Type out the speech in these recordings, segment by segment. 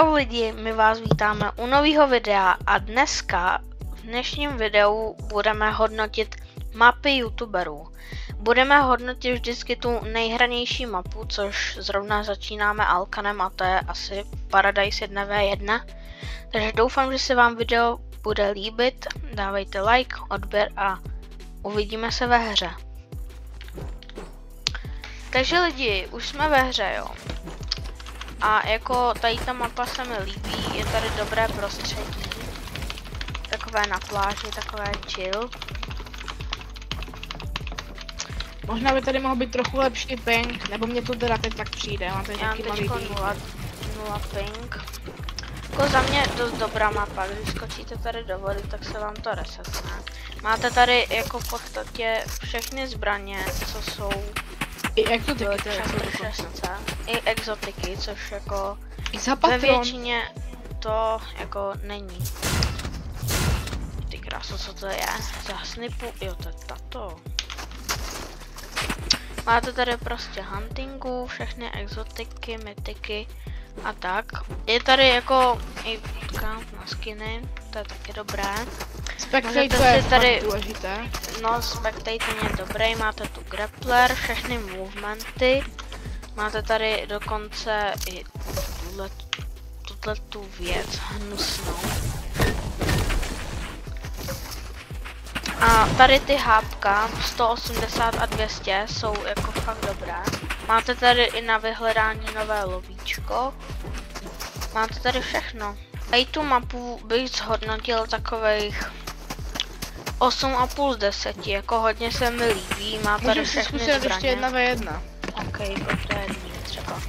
Čau lidi, my vás vítáme u nového videa a dneska v dnešním videu budeme hodnotit mapy youtuberů. Budeme hodnotit vždycky tu nejhranější mapu, což zrovna začínáme Alkanem a to je asi Paradise 1v1. Takže doufám, že se vám video bude líbit, dávejte like, odběr a uvidíme se ve hře. Takže lidi, už jsme ve hře, jo. A jako tady ta mapa se mi líbí, je tady dobré prostředí. Takové na pláži, takové chill. Možná by tady mohl být trochu lepší ping, nebo mě to teda teď tak přijde, mám tady taky malý nula ping. Jako za mě dost dobrá mapa, když skočíte tady do vody, tak se vám to resetne. Máte tady jako v podstatě všechny zbraně, co jsou i exotiky, i exotiky, což jako ve většině to jako není. Ty kráso, co to je? Za snipu, jo, to je tato. Máte tady prostě huntingu, všechny exotiky, mytiky a tak. Je tady jako i na skiny, to je taky dobré. Spectator je tady důležité. No, Spectator je dobrý, máte tu grappler, všechny movementy. Máte tady dokonce i tu věc hnusnou. A tady ty hápka 180 a 200 jsou jako fakt dobré. Máte tady i na vyhledání nové lovíčko. Máte tady všechno. A i tu mapu bych zhodnotil takových 8,5 z 10, jako hodně se mi líbí, má tady všechny zbraně. Můžeme ještě 1v1. Ok, to je třeba.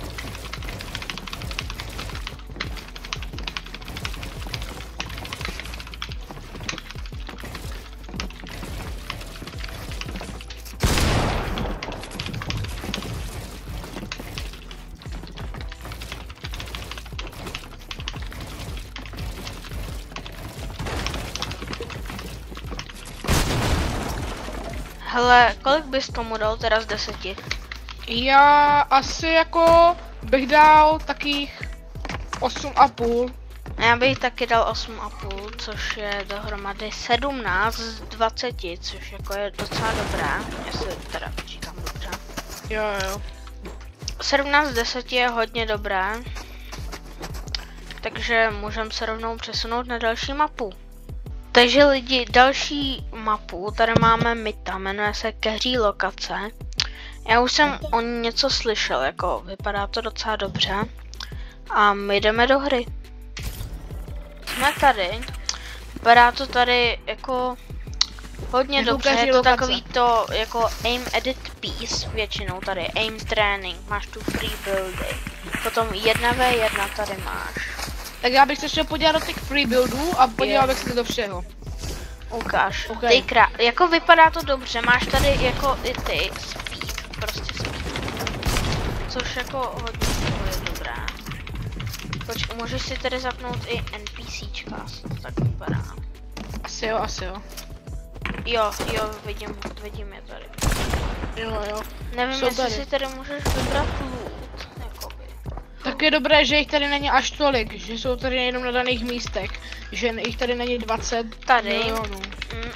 Hele, kolik bys tomu dal teda z 10? Já asi jako bych dal takých 8,5. Já bych taky dal 8,5, což je dohromady 17 z 20, což jako je docela dobré, jestli teda počítám dobře. Jo. 17 z 10 je hodně dobré, takže můžeme se rovnou přesunout na další mapu. Takže lidi, další mapu, tady máme Myta, jmenuje se Keří lokace. Já už jsem o ní něco slyšel, jako vypadá to docela dobře. A my jdeme do hry. Jsme tady, vypadá to tady jako hodně dobře, je to takový to jako aim edit piece, většinou tady aim training, máš tu free buildy. Potom 1v1 tady máš. Tak já bych se šel podívat do těch free buildů a podíval bych se do všeho. Ukáž. Okay. Jako vypadá to dobře, máš tady jako i ty speed, prostě speed. Což jako hodně je dobré. Počkej, můžeš si tady zapnout i NPCčka, tak vypadá. Asi jo. Jo, vidím je tady. Jo. Nevím, jestli si tady můžeš vybrat loot, jakoby. Tak je dobré, že jich tady není až tolik, že jsou tady jenom na daných místech, že jich tady není 20 tady milionů.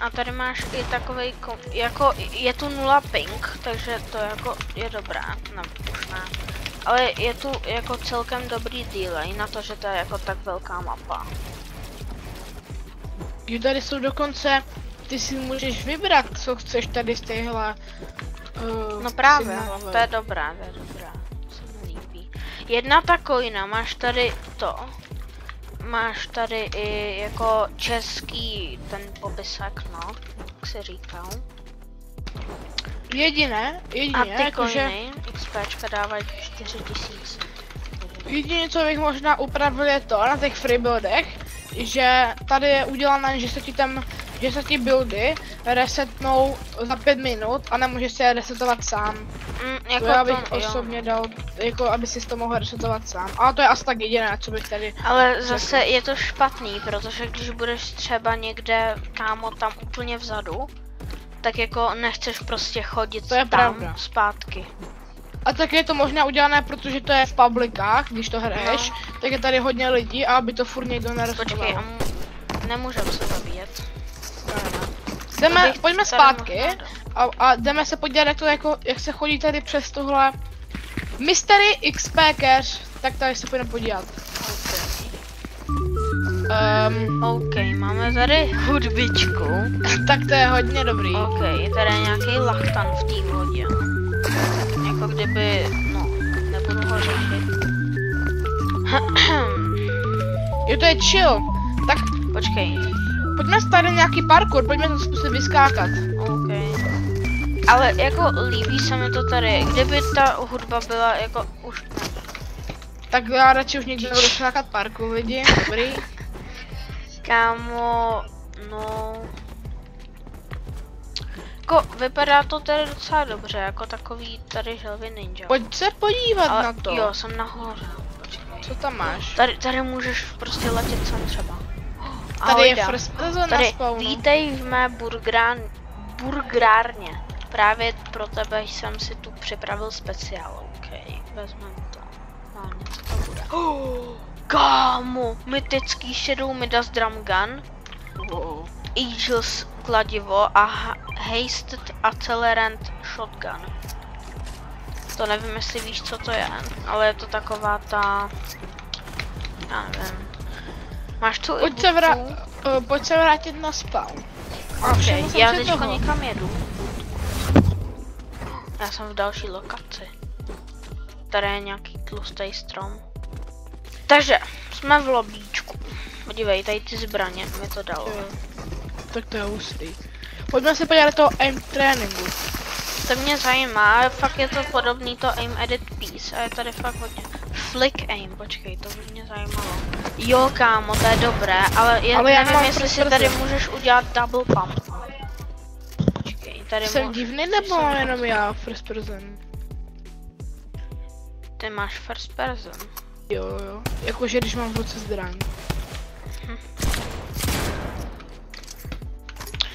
A tady máš i takovej, jako je tu 0 ping, takže to jako je dobré, no už ne. Ale je tu jako celkem dobrý delay na to, že to je jako tak velká mapa. Jo, tady jsou dokonce, ty si můžeš vybrat, co chceš tady z téhle. No právě, to je dobré, se mi líbí. Jedna ta coina, máš tady to. Máš tady i jako český ten popisek, no, jak se říkal. Jediné, a ty coiny, XPčka dávají 4000. Jediné, co bych možná upravil, je to na těch free buildech, že tady je udělané, že se ti buildy resetnou za 5 minut a nemůžeš se je resetovat sám. Jako já bych osobně dal, jako aby si to mohl resetovat sám. Ale to je asi tak jediné, co bych tady. Ale zase je to špatný, protože když budeš třeba někde kámo tam úplně vzadu, tak jako nechceš prostě chodit to je tam pravda. Zpátky. A tak je to možná udělané, protože to je v publikách, když to hraješ, tak je tady hodně lidí a aby to furt někdo nerespektoval. Počkej, nemůžem se zabíjet. Pojďme zpátky a jdeme se podívat, jak se chodí tady přes tohle. Mystery XP Cache, tak tady se půjdeme podívat. OK, máme tady hudbičku. Tak to je hodně dobrý. OK, tady je nějaký lachtan v té vodě. Jako kdyby, no, nebudu ho řešit. Jo, to je chill. Tak počkej. pojďme tady nějaký parkour, pojďme to zkusit vyskákat. OK. Ale jako líbí se mi to tady, kdyby ta hudba byla jako už ne. Tak já radši už někdy budu skákat parkour, lidi, dobrý. Kámo, no. Jako vypadá to tady docela dobře, jako takový tady želvy ninja. Pojď se podívat ale na to. Jo, jsem nahoře. Počkej. Co tam máš? Tady můžeš prostě letět sem třeba. Tady je first person na spawnu. Vítej v mé burgerárně. Právě pro tebe jsem si tu připravil speciál. OK, vezmeme to. No, něco to bude. Kámo, mytický Shadow Midas Drum Gun. Eagles kladivo a Hasted Accelerant Shotgun. To nevím, jestli víš, co to je, ale je to taková ta... Já nevím. Máš tu pojď se vrátit na spawn. Okay, já teďko někam jedu. Já jsem v další lokaci. Tady je nějaký tlustý strom. Takže, jsme v lobíčku. Podívej, tady ty zbraně mi to dalo. Tak to je hustý. Pojďme se podívat do toho aim tréninku. To mě zajímá, fakt je to podobný to aim edit piece a je tady fakt hodně. Flick aim, počkej, to by mě zajímalo. Jo kámo, to je dobré, ale nevím, jestli si tady můžeš udělat double pump. Počkej, tady jsem divný nebo jenom já first person? Ty máš first person. Jo, jakože když mám v ruce zbraň.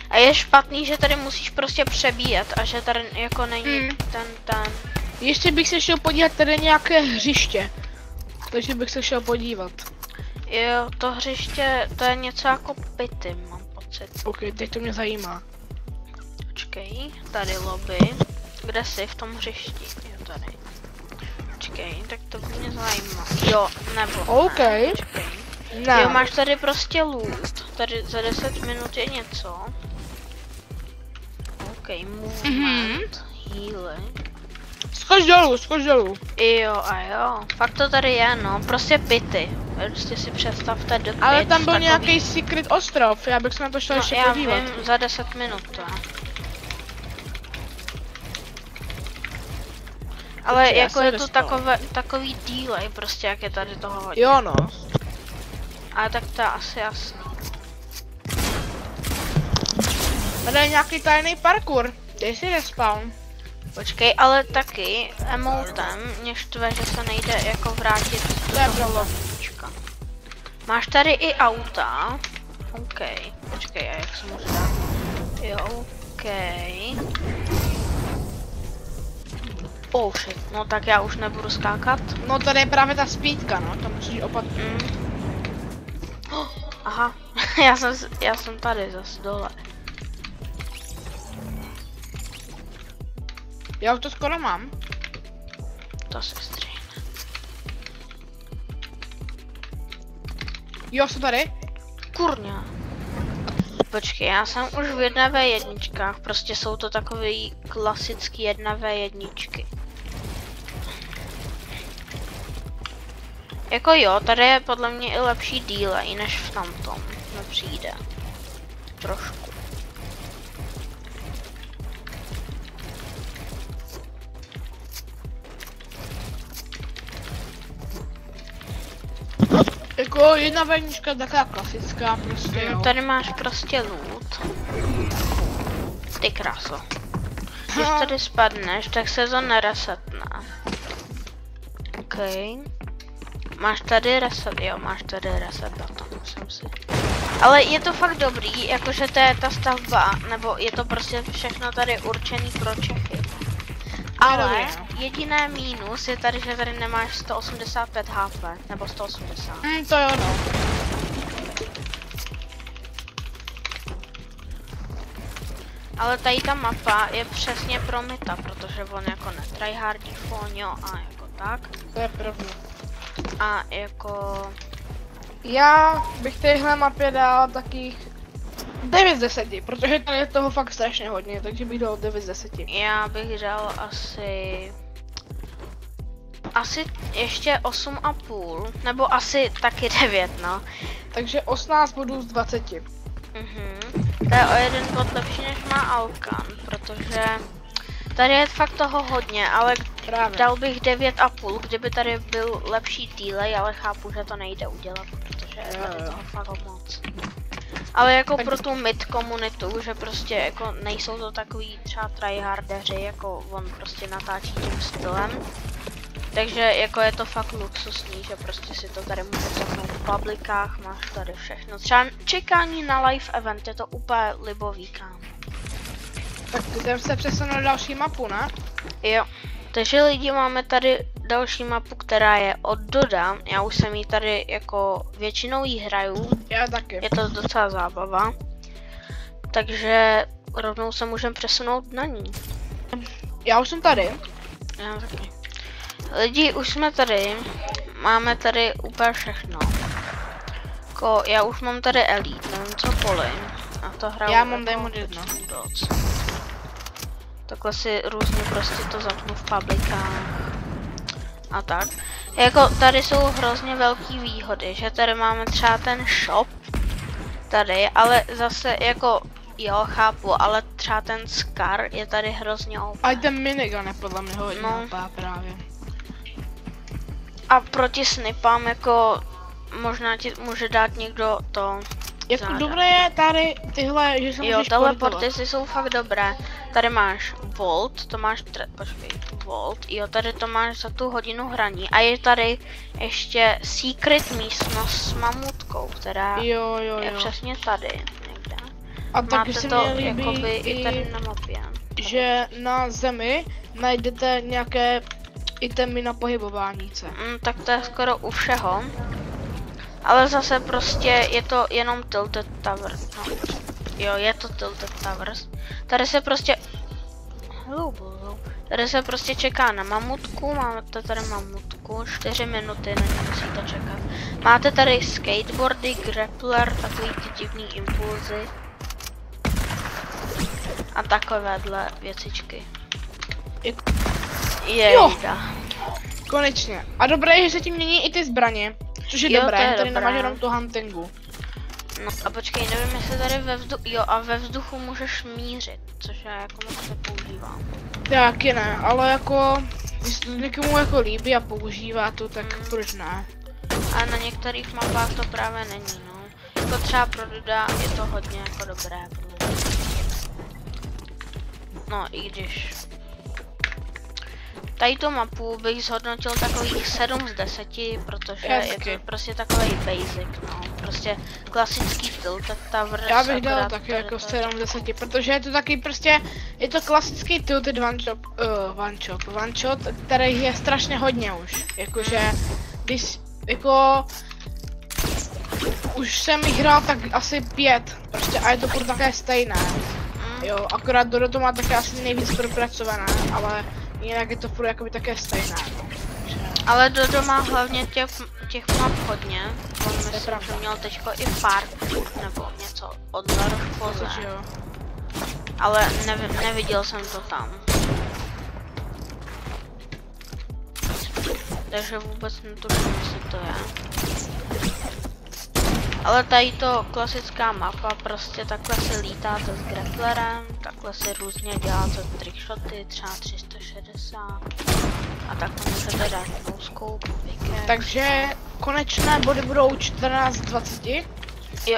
A je špatný, že tady musíš prostě přebíjet a že tady jako není ten. Ještě bych se šel podívat, tady je nějaké hřiště. Takže bych se šel podívat. Jo, to hřiště, to je něco jako pity, mám pocit. OK, teď to mě zajímá. Počkej, tady lobby. Kde jsi v tom hřišti? Jo, tady. Počkej, tak to mě zajímá. Jo, nebo OK. Ne, počkej. Ne. Jo, máš tady prostě loot. Tady za 10 minut je něco. OK, movement, healing. Skoč dolů. Jo a jo, fakt to tady je, no, prostě pity. Prostě si představte do ale tam byl nějaký secret ostrov, já bych se na to šel ještě podívat. Já vím, za 10 minut to je. Ale jako je to takový delay, prostě jak je tady toho hodně. Jo no. Ale tak to je asi jasný. Tady je nějaký tajný parkour, dej si respawn. Počkej, ale taky emotem mě štve, že se nejde jako vrátit do toho lobíčka. Máš tady i auta. OK, počkej, a jak se může dát? Jo, OK. Oh shit, no tak já už nebudu skákat. No tady je právě ta speedka, no, tam musíš opatrně. Aha, já jsem tady zase dole. Já už to skoro mám. To se stříhne. Jo, jsem tady. Kurňa. Počkej, já jsem už v 1v1, prostě jsou to takový klasický 1v1. Jako jo, tady je podle mě i lepší delay než v tamtom, mi přijde. Trošku. Jako 1v1 taková klasická prostě, jo. Tady máš prostě loot. Ty kráso. Když tady spadneš, tak se to neresetne. OK. Máš tady reset, jo, máš tady reset button, musím si. Ale je to fakt dobrý, jakože to je ta stavba, nebo je to prostě všechno tady určený pro Čechy. Ale dobrý, no. jediné mínus je tady, že tady nemáš 185 HP, nebo 180. To jo, no. Ale tady ta mapa je přesně pro Myta, protože on jako netryhardí Fonio a jako tak. To je pravda. A jako... Já bych téhle mapě dal takých 9 z 10, protože tady je toho fakt strašně hodně, takže bych dal 9 z 10. Já bych dal asi ještě 8,5, nebo asi taky 9, no. Takže 18 bodů z 20. To je o jeden bod lepší než má Alkan, protože tady je fakt toho hodně, ale Právě. dal bych 9,5, kdyby tady byl lepší delay, ale chápu, že to nejde udělat, protože je tady toho fakt moc. Ale jako tak pro tu mid komunitu, že prostě jako nejsou to takový třeba tryhardeři, jako on prostě natáčí tím stylem. Takže jako je to fakt luxusní, že prostě si to tady můžeš zapnout v publikách, máš tady všechno. Třeba čekání na live event je to úplně libový, kámo. Tak jdem se přesunout na další mapu, ne? Jo. Takže lidi, máme tady další mapu, která je od Doda. Já už jsem ji tady jako většinou jí hraju. Já taky. Je to docela zábava. Takže rovnou se můžeme přesunout na ní. Já už jsem tady. Já taky. Lidi, už jsme tady. Máme tady úplně všechno. Jako, já už mám tady Elite, nevím co poli. A to hraju. Já mám Diamond 1. Takhle si různě prostě to zapnu v publikách. A tak. Jako tady jsou hrozně velké výhody, že tady máme třeba ten shop. Tady, ale zase jako jo, chápu, ale třeba ten Scar je tady hrozně OP. A ten minigun je podle mě hodně No. OP právě. A proti snipám jako možná ti může dát někdo to. Jako záda. dobré je tady tyhle, že se Jo, můžeš teleporty si jsou fakt dobré. Tady máš Volt, to máš, počkej, Volt, jo, tady to máš za tu hodinu hraní. A je tady ještě secret místnost s mamutkou, která Jo. je přesně tady někde. A taky Máte se to mi líbí jakoby i tady na mapě. že na zemi najdete nějaké itemy na pohybování se. Tak to je skoro u všeho. Ale zase prostě je to jenom Tilted Tower. No. Jo, je to Tilted Towers. Tady se prostě... Tady se prostě čeká na mamutku, máte tady mamutku, 4 minuty, na ní musíte čekat. Máte tady skateboardy, grappler, takový ty divný impulzy. A takovéhle věcičky. Jejda. Konečně. A dobré je, že se tím mění i ty zbraně. Což je Jo, dobré, to je tady dobré. nemáš jenom tu huntingu. No a počkej, nevím jestli tady ve vzduchu, jo a ve vzduchu můžeš mířit, což já jako moc nepoužívám. Taky ne, ale jako, když to někomu jako líbí a používá to, tak proč ne? A na některých mapách to právě není, no. Jako třeba pro Duda je to hodně jako dobré. No i když... Tady tu mapu bych zhodnotil takových 7 z 10, protože je to prostě takový basic, no. Prostě klasický Tilted Towers. Já bych dal akorát taky tady jako to- 7 z 10, protože je to taky prostě, je to klasický tilted one shot, který je strašně hodně už. Jakože, když, jako, už jsem jich hrál tak asi 5, prostě a je to furt také stejné. Jo, akorát Dodo to má také asi nejvíc propracované, ale jinak je to furt jakoby také stejné. No. Ale Dodo má hlavně těch map hodně. On myslím, pravda. že měl teďko i park nebo něco od Larvpoze. Což jo. Ale neviděl jsem to tam. Takže vůbec netuším, jestli to je. Ale tady to klasická mapa, prostě takhle si lítáte s grapplerem, takhle si různě děláte trickshoty, třeba 360 a takhle můžete dát no-scope, wicket. Takže konečné body budou 14 z 20. Jo.